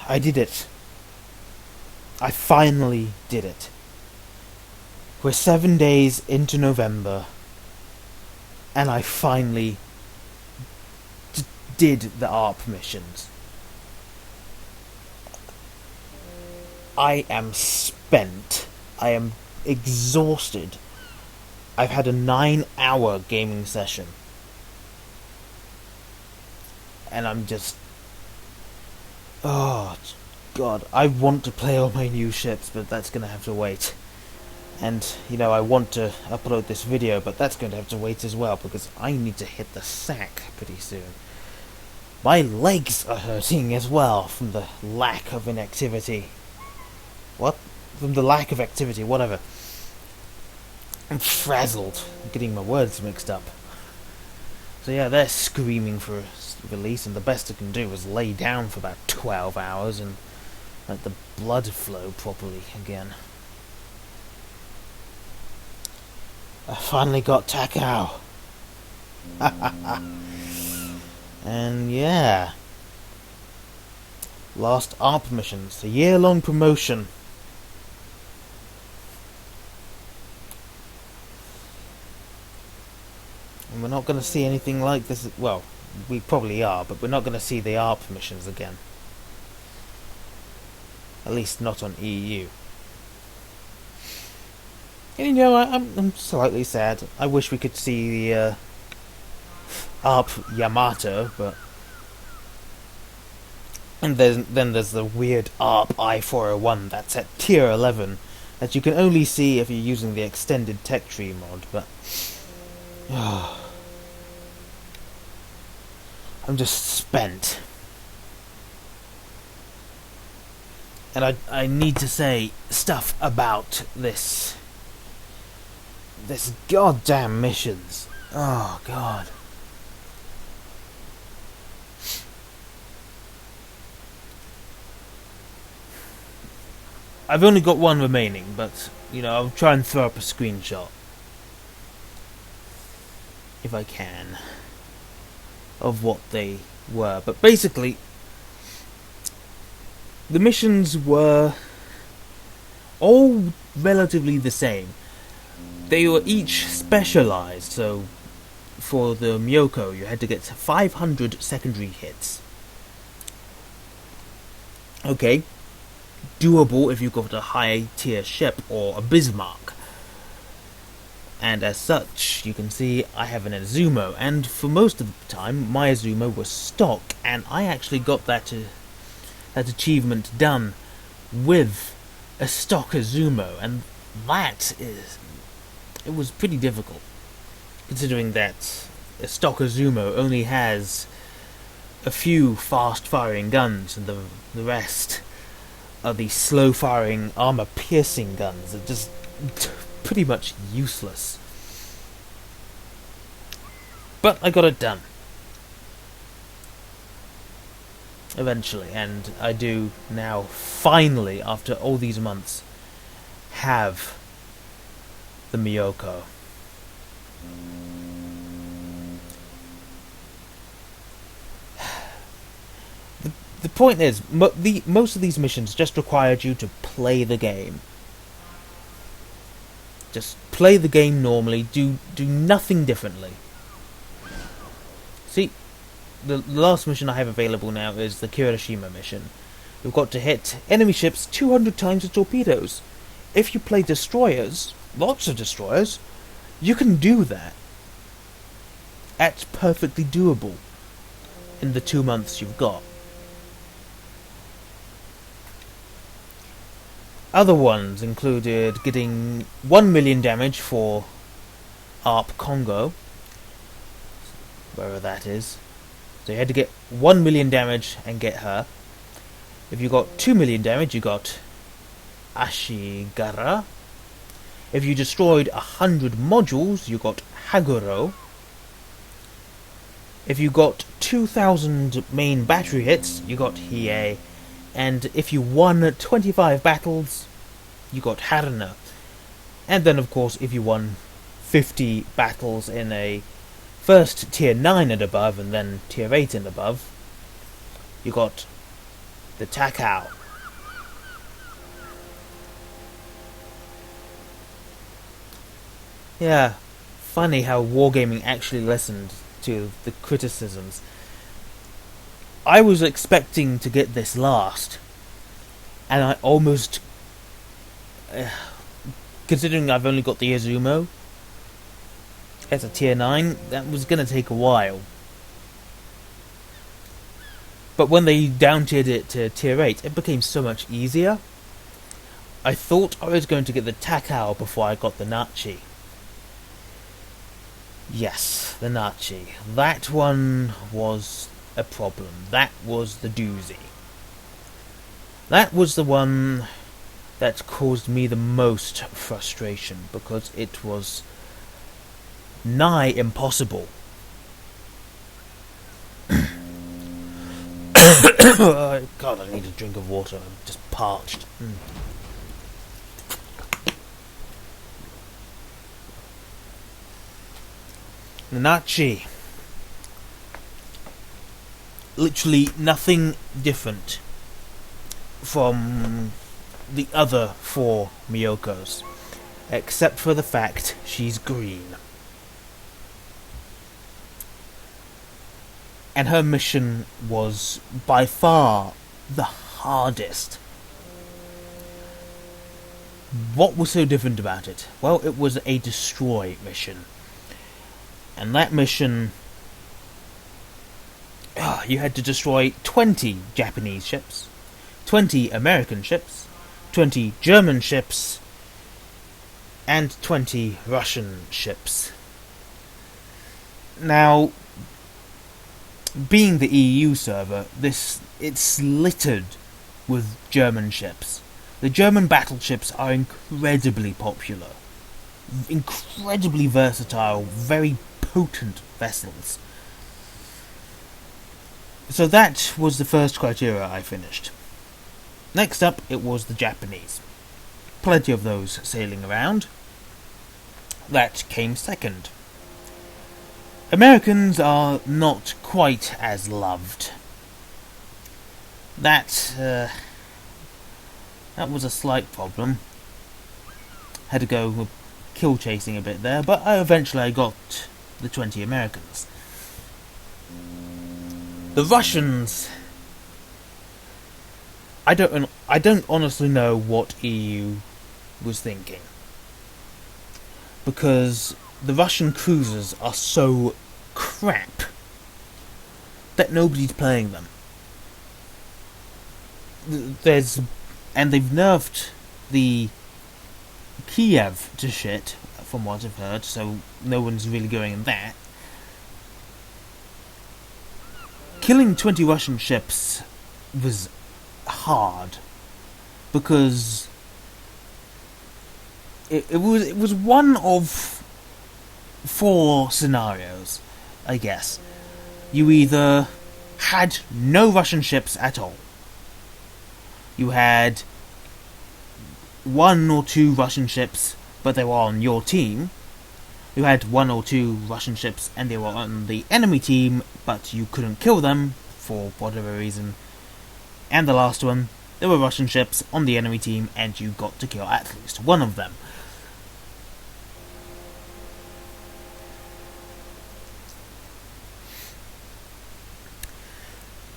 I did it. I finally did it. We're 7 days into November, and I finally did the ARP missions. I am spent. I am exhausted. I've had a 9-hour gaming session. And I'm just... Oh, God. I want to play all my new ships, but that's going to have to wait. And, you know, I want to upload this video, but that's going to have to wait as well, because I need to hit the sack pretty soon. My legs are hurting as well from the lack of inactivity. What? From the lack of activity, whatever. I'm frazzled. I'm getting my words mixed up. So yeah, they're screaming for release, and the best I can do is lay down for about 12 hours and let the blood flow properly again. I finally got Takao. And yeah. Last ARP missions, a year-long promotion. And we're not going to see anything like this. Well, we probably are, but we're not going to see the ARP missions again. At least not on EU. And you know, I'm slightly sad. I wish we could see the ARP Yamato, but... And then there's the weird ARP I-401 that's at tier 11, that you can only see if you're using the extended tech tree mod, but... I'm just spent. And I need to say stuff about this goddamn missions. Oh god. I've only got one remaining, but you know, I'll try and throw up a screenshot if I can of what they were. But basically, the missions were all relatively the same. They were each specialized, so for the Myoko you had to get 500 secondary hits. Okay, doable if you got a high tier ship or a Bismarck. And as such, you can see I have an Azumo, and for most of the time my Azumo was stock, and I actually got that achievement done with a stock Azumo, and it was pretty difficult, considering that a stock Azumo only has a few fast-firing guns, and the rest are the slow-firing, armor-piercing guns that just pretty much useless. But I got it done eventually, and I do now finally, after all these months, have the Myoko. The point is, most of these missions just required you to play the game. Just play the game normally, do nothing differently. See, the last mission I have available now is the Kirishima mission. You've got to hit enemy ships 200 times with torpedoes. If you play destroyers, lots of destroyers, you can do that. That's perfectly doable in the 2 months you've got. Other ones included getting 1 million damage for ARP Congo, wherever that is. So you had to get 1 million damage and get her. If you got 2 million damage, you got Ashigara. If you destroyed 100 modules, you got Haguro. If you got 2,000 main battery hits, you got Hiei. And if you won 25 battles, you got Haruna. And then, of course, if you won 50 battles in a first tier 9 and above, and then tier 8 and above, you got The Takao. Yeah, funny how Wargaming actually listened to the criticisms. I was expecting to get this last, and I almost... considering I've only got the Izumo as a tier 9, that was going to take a while. But when they down-tiered it to tier 8, it became so much easier. I thought I was going to get the Takao before I got the Nachi. Yes, the Nachi. That one was a problem. That was the doozy. That was the one that caused me the most frustration, because it was nigh impossible. God, I need a drink of water. I'm just parched. The Nachi. Literally nothing different from the other 4 Miyokos, except for the fact she's green. And her mission was by far the hardest. What was so different about it? Well, it was a destroy mission. And that mission... you had to destroy 20 Japanese ships, 20 American ships, 20 German ships, and 20 Russian ships. Now, being the EU server, it's littered with German ships. The German battleships are incredibly popular, incredibly versatile, very potent vessels. So that was the first criteria I finished. Next up, it was the Japanese. Plenty of those sailing around. That came second. Americans are not quite as loved. That was a slight problem. Had to go with kill chasing a bit there, but eventually I got the 20 Americans. The Russians... I don't honestly know what EU was thinking, because the Russian cruisers are so crap that nobody's playing them. And they've nerfed the Kiev to shit, from what I've heard, so no one's really going in that. Killing 20 Russian ships was hard, because it was one of 4 scenarios, I guess. You either had no Russian ships at all, you had 1 or 2 Russian ships but they were on your team, you had 1 or 2 Russian ships and they were on the enemy team but you couldn't kill them for whatever reason, and the last one, there were Russian ships on the enemy team and you got to kill at least one of them.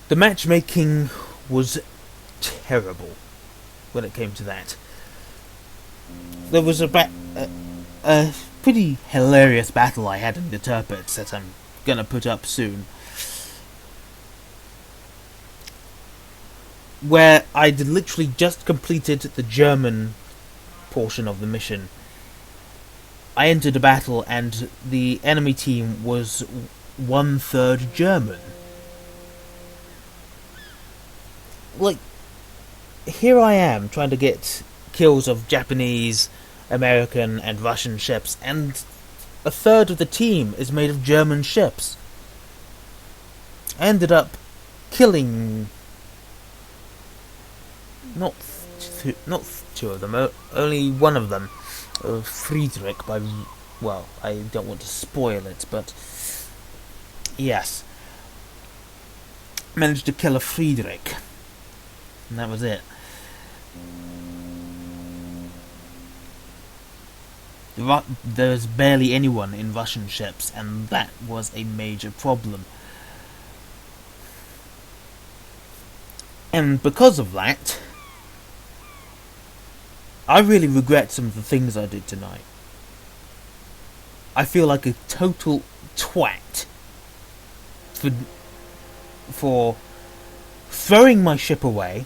The matchmaking was terrible when it came to that. There was a pretty hilarious battle I had in the Turpits that I'm gonna put up soon, where I'd literally just completed the German portion of the mission. I entered a battle and the enemy team was 1/3 German. Like, here I am trying to get kills of Japanese, American and Russian ships, and 1/3 of the team is made of German ships. I ended up killing not 2 of them, only one of them, Friedrich, by, well, I don't want to spoil it, but yes, managed to kill a Friedrich. And that was it. There's barely anyone in Russian ships, and that was a major problem. And because of that, I really regret some of the things I did tonight. I feel like a total twat for throwing my ship away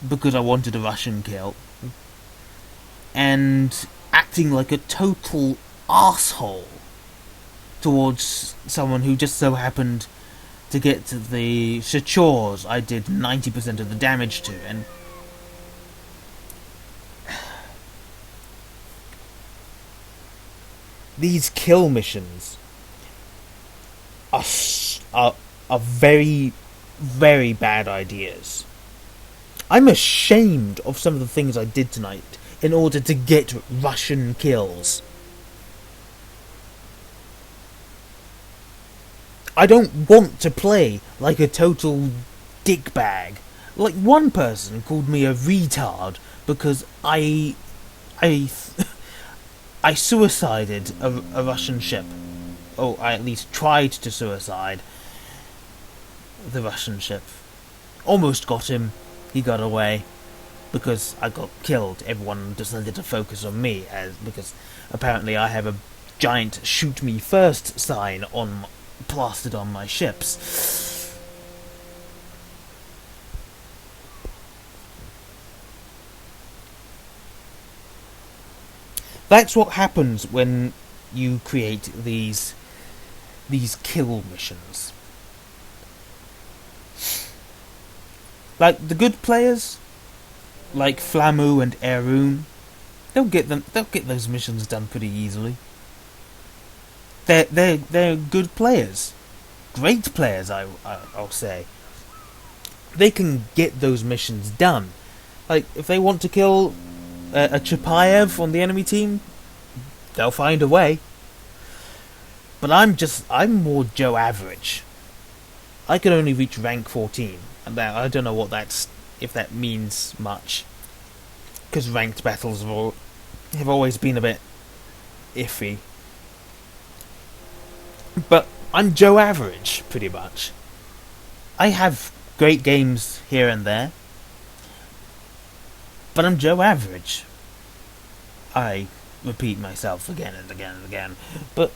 because I wanted a Russian kill, and acting like a total asshole towards someone who just so happened to get to the shores I did 90% of the damage to. And these kill missions are very, very bad ideas. I'm ashamed of some of the things I did tonight in order to get Russian kills. I don't want to play like a total dickbag. Like, one person called me a retard because I suicided a Russian ship. Oh, I at least tried to suicide the Russian ship. Almost got him. He got away. Because I got killed, everyone decided to focus on me, because apparently I have a giant shoot me first sign plastered on my ships. That's what happens when you create these kill missions. Like the good players, like Flamu and Erun, they'll get those missions done pretty easily. They're good players, great players. I'll say they can get those missions done. Like if they want to kill a Chapayev on the enemy team, they'll find a way. But I'm more Joe Average. I can only reach rank 14, and I don't know if that means much, because ranked battles have always been a bit iffy. But I'm Joe Average, pretty much. I have great games here and there, but I'm Joe Average. I repeat myself again and again and again, but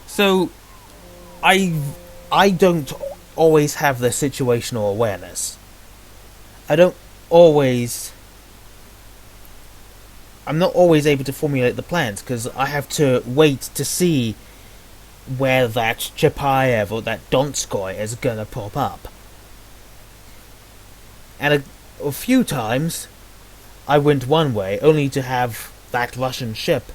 so I don't always have the situational awareness. I'm not always able to formulate the plans, because I have to wait to see where that Chapayev or that Donskoy is gonna pop up. And a few times I went one way only to have that Russian ship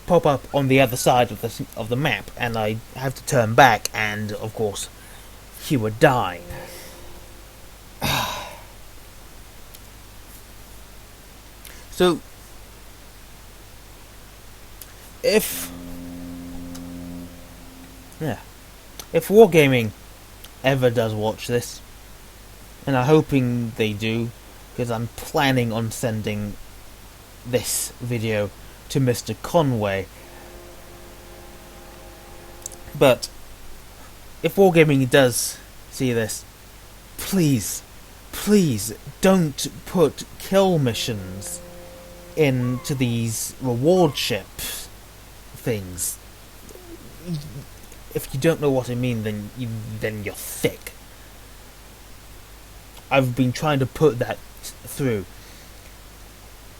pop up on the other side of the map, and I have to turn back, and of course he would die. So if Wargaming ever does watch this, and I'm hoping they do, because I'm planning on sending this video to Mr. Conway. But if Wargaming does see this, please don't put kill missions into these reward ship things. If you don't know what I mean, then you're thick. I've been trying to put that through.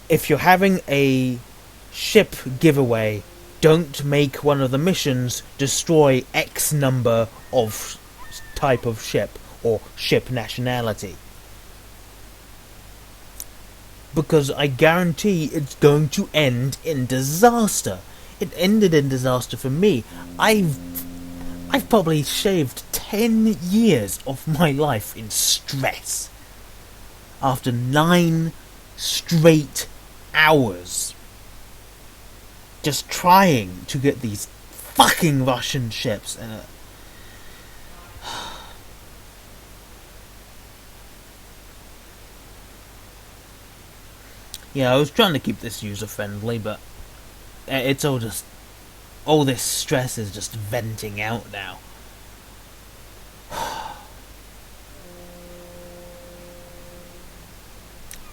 If you're having a ship giveaway, don't make one of the missions destroy X number of type of ship or ship nationality, because I guarantee it's going to end in disaster. It ended in disaster for me. I've probably shaved 10 years of my life in stress after 9 straight hours just trying to get these fucking Russian ships, and Yeah, I was trying to keep this user-friendly, but it's all just... all this stress is just venting out now.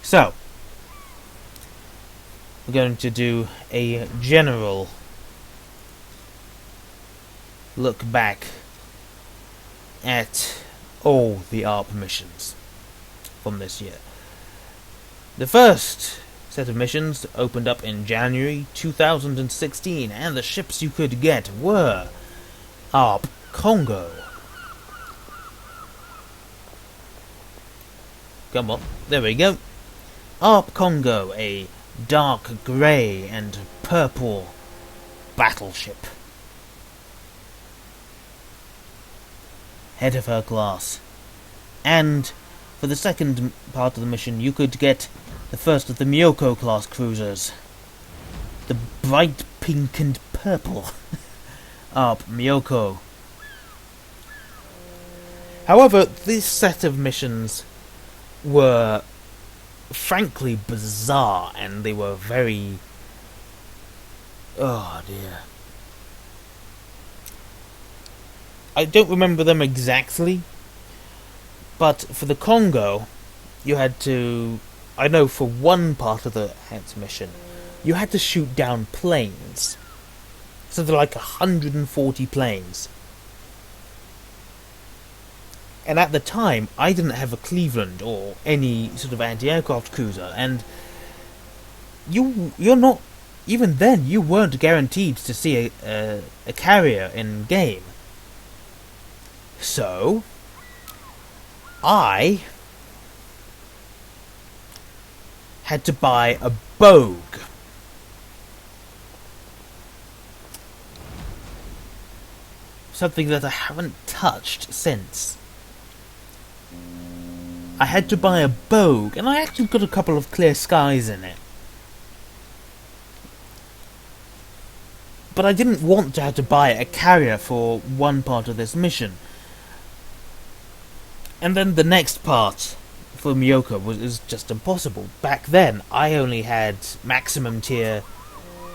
So, we're going to do a general look back at all the ARP missions from this year. The first set of missions opened up in January 2016, and the ships you could get were ARP Congo. Come on, there we go. ARP Congo, a dark grey and purple battleship. Head of her class. And for the second part of the mission, you could get the first of the Miyoko class cruisers. The bright pink and purple ARP Miyoko. However, this set of missions were frankly bizarre, and they were very... oh dear. I don't remember them exactly, but for the Congo, you had to... I know for one part of the Hats mission, you had to shoot down planes. Something like 140 planes. And at the time, I didn't have a Cleveland or any sort of anti-aircraft cruiser, and you're not... even then, you weren't guaranteed to see a carrier in game. So, I had to buy a Bogue. Something that I haven't touched since. I had to buy a Bogue, and I actually got a couple of clear skies in it. But I didn't want to have to buy a carrier for one part of this mission. And then the next part for Miyoko was just impossible. Back then, I only had maximum tier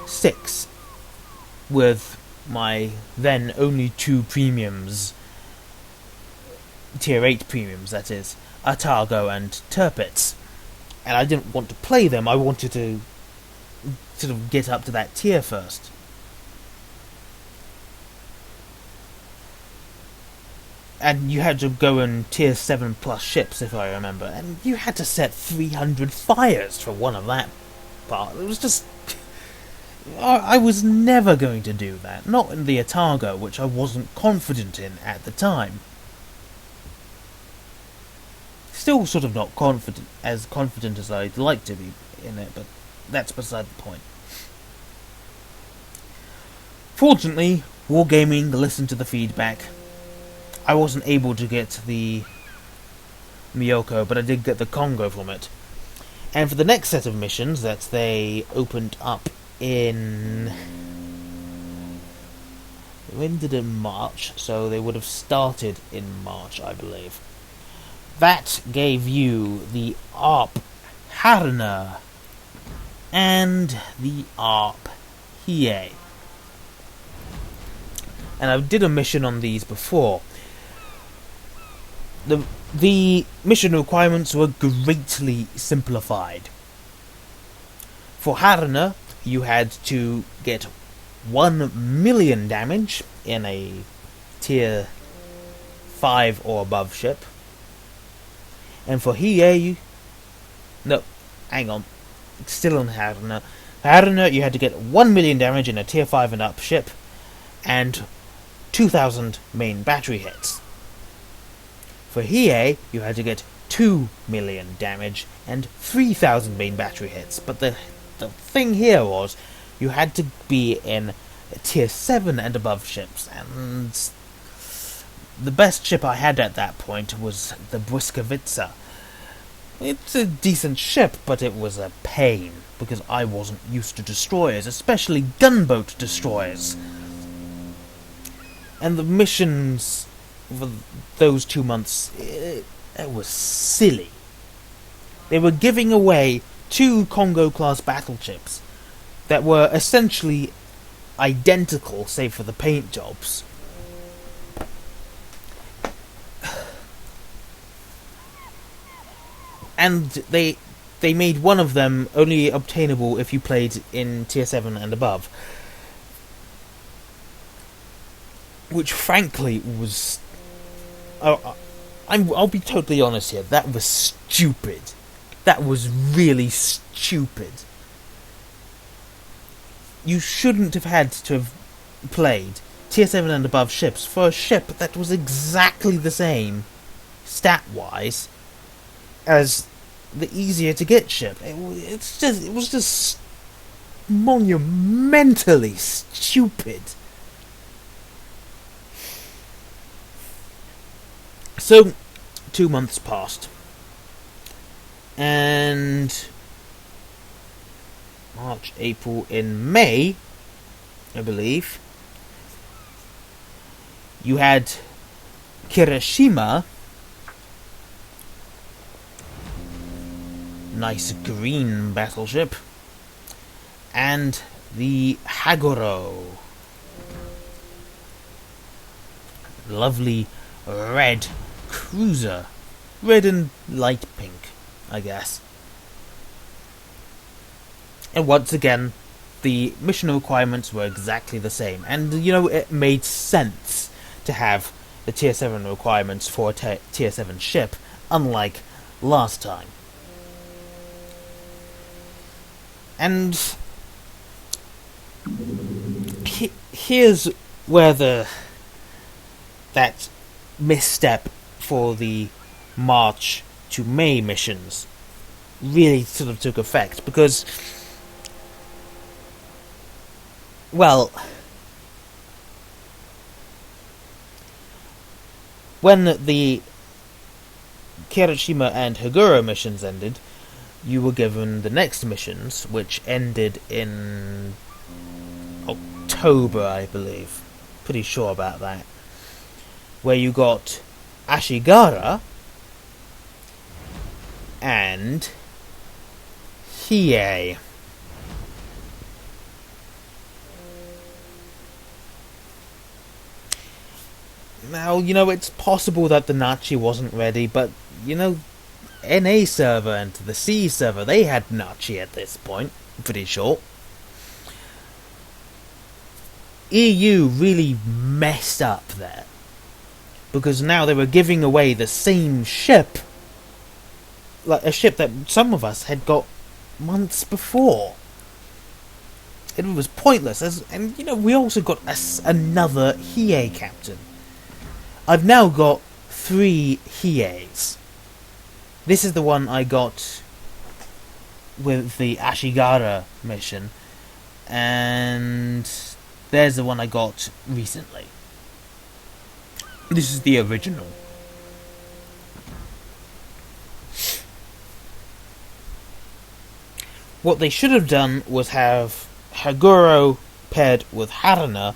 6, with my then only 2 premiums, tier 8 premiums that is, Atago and Tirpitz. And I didn't want to play them, I wanted to sort of get up to that tier first. And you had to go in tier 7 plus ships, if I remember, and you had to set 300 fires for one of that part. It was just... I was never going to do that. Not in the Atago, which I wasn't confident in at the time. Still sort of not confident as I'd like to be in it, but that's beside the point. Fortunately, Wargaming listened to the feedback. I wasn't able to get the Miyoko, but I did get the Congo from it. And for the next set of missions that they opened up in... They ended in March, so they would have started in March, I believe. That gave you the ARP Hurrah and the ARP Hurrah. And I did a mission on these before. The mission requirements were greatly simplified. For Hurrah, you had to get 1 million damage in a tier 5 or above ship. And for Hurrah, no, hang on, still on Hurrah. Hurrah, you had to get 1 million damage in a tier 5 and up ship, and 2,000 main battery hits. For Hurrah, you had to get 2 million damage and 3,000 main battery hits. But the thing here was, you had to be in tier 7 and above ships, and the best ship I had at that point was the Błyskawica. It's a decent ship, but it was a pain, because I wasn't used to destroyers, especially gunboat destroyers. And the missions for those 2 months, it was silly. They were giving away 2 Congo-class battleships that were essentially identical, save for the paint jobs. And they made one of them only obtainable if you played in Tier 7 and above. Which, frankly, was... I'll be totally honest here, that was stupid. That was really stupid. You shouldn't have had to have played Tier 7 and above ships for a ship that was exactly the same, stat-wise, as the easier to get ship. It was just monumentally stupid. So, 2 months passed, and March, April, in May, I believe, you had Kirishima, nice green battleship, and the Haguro, lovely red cruiser, red and light pink, I guess. And once again, the mission requirements were exactly the same, and it made sense to have the Tier 7 requirements for a Tier 7 ship, unlike last time. And here's where that misstep for the March to May missions really sort of took effect, because, well, when the Kirishima and Haguro missions ended, you were given the next missions, which ended in October, I believe. Pretty sure about that. Where you got Ashigara and Hiei. Now, it's possible that the Nachi wasn't ready, but, NA server and the C server, they had Nachi at this point, pretty sure. EU really messed up there, because now they were giving away the same ship, like a ship that some of us had got months before. It was pointless, and we also got another Hiei captain. I've now got 3 Hieis. This is the one I got with the Ashigara mission, and there's the one I got recently. This is the original. What they should have done was have Haguro paired with Hurrah,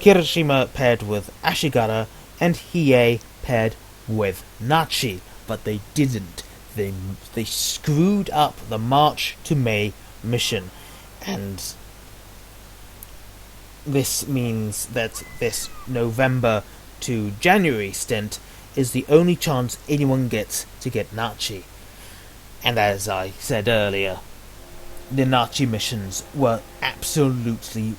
Kirishima paired with Ashigara, and Hiei paired with Nachi. But they didn't. They screwed up the March to May mission, and this means that this November to January stint is the only chance anyone gets to get Nachi. And as I said earlier, the Nachi missions were absolutely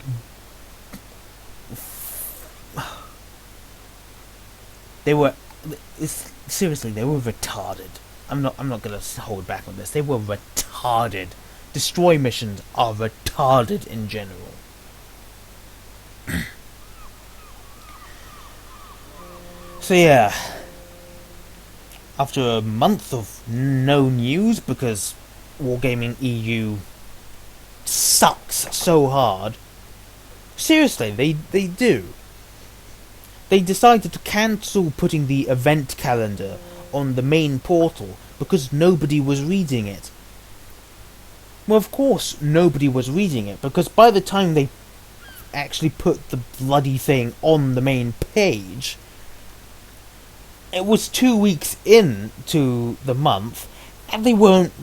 seriously, they were retarded. I'm not gonna hold back on this. They were retarded. Destroy missions are retarded in general. So yeah, after a month of no news, because Wargaming EU sucks so hard. Seriously, they do. They decided to cancel putting the event calendar on the main portal because nobody was reading it. Well, of course nobody was reading it, because by the time they actually put the bloody thing on the main page, it was 2 weeks into the month, and they weren't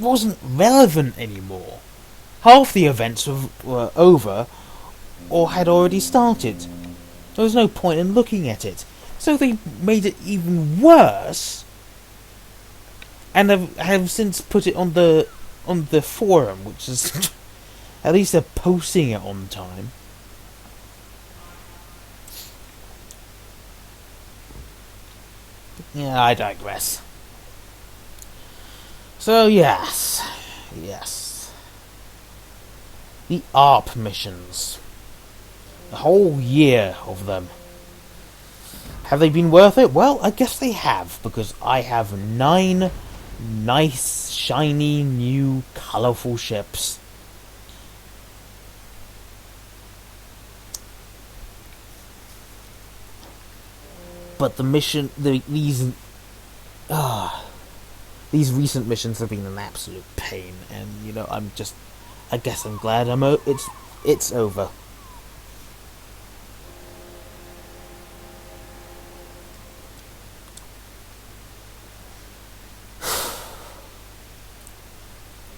wasn't relevant anymore. Half the events were over or had already started. There was no point in looking at it. So they made it even worse, and have since put it on the forum, which is at least they're posting it on time. Yeah, I digress. So yes, the ARP missions. A whole year of them. Have they been worth it? Well, I guess they have, because I have 9 nice, shiny, new, colourful ships. But the mission, these recent missions have been an absolute pain, and you know, I guess I'm glad it's over.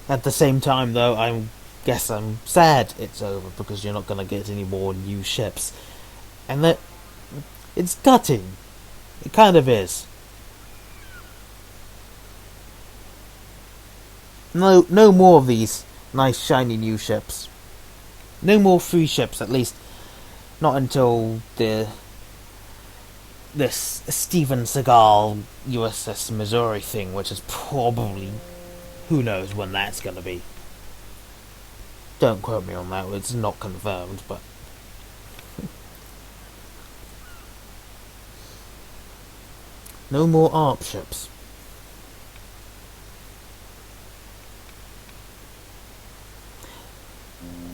At the same time, though, I guess I'm sad it's over, because you're not going to get any more new ships, and that it's gutting. It kind of is. No more of these nice shiny new ships. No more free ships, at least not until this Steven Seagal USS Missouri thing, which is probably, who knows when that's going to be. Don't quote me on that, it's not confirmed, but no more ARP ships.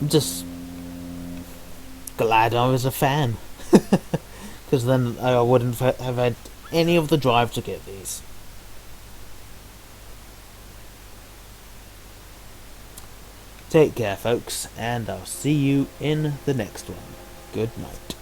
I'm just glad I was a fan, because then I wouldn't have had any of the drive to get these. Take care, folks, and I'll see you in the next one. Good night.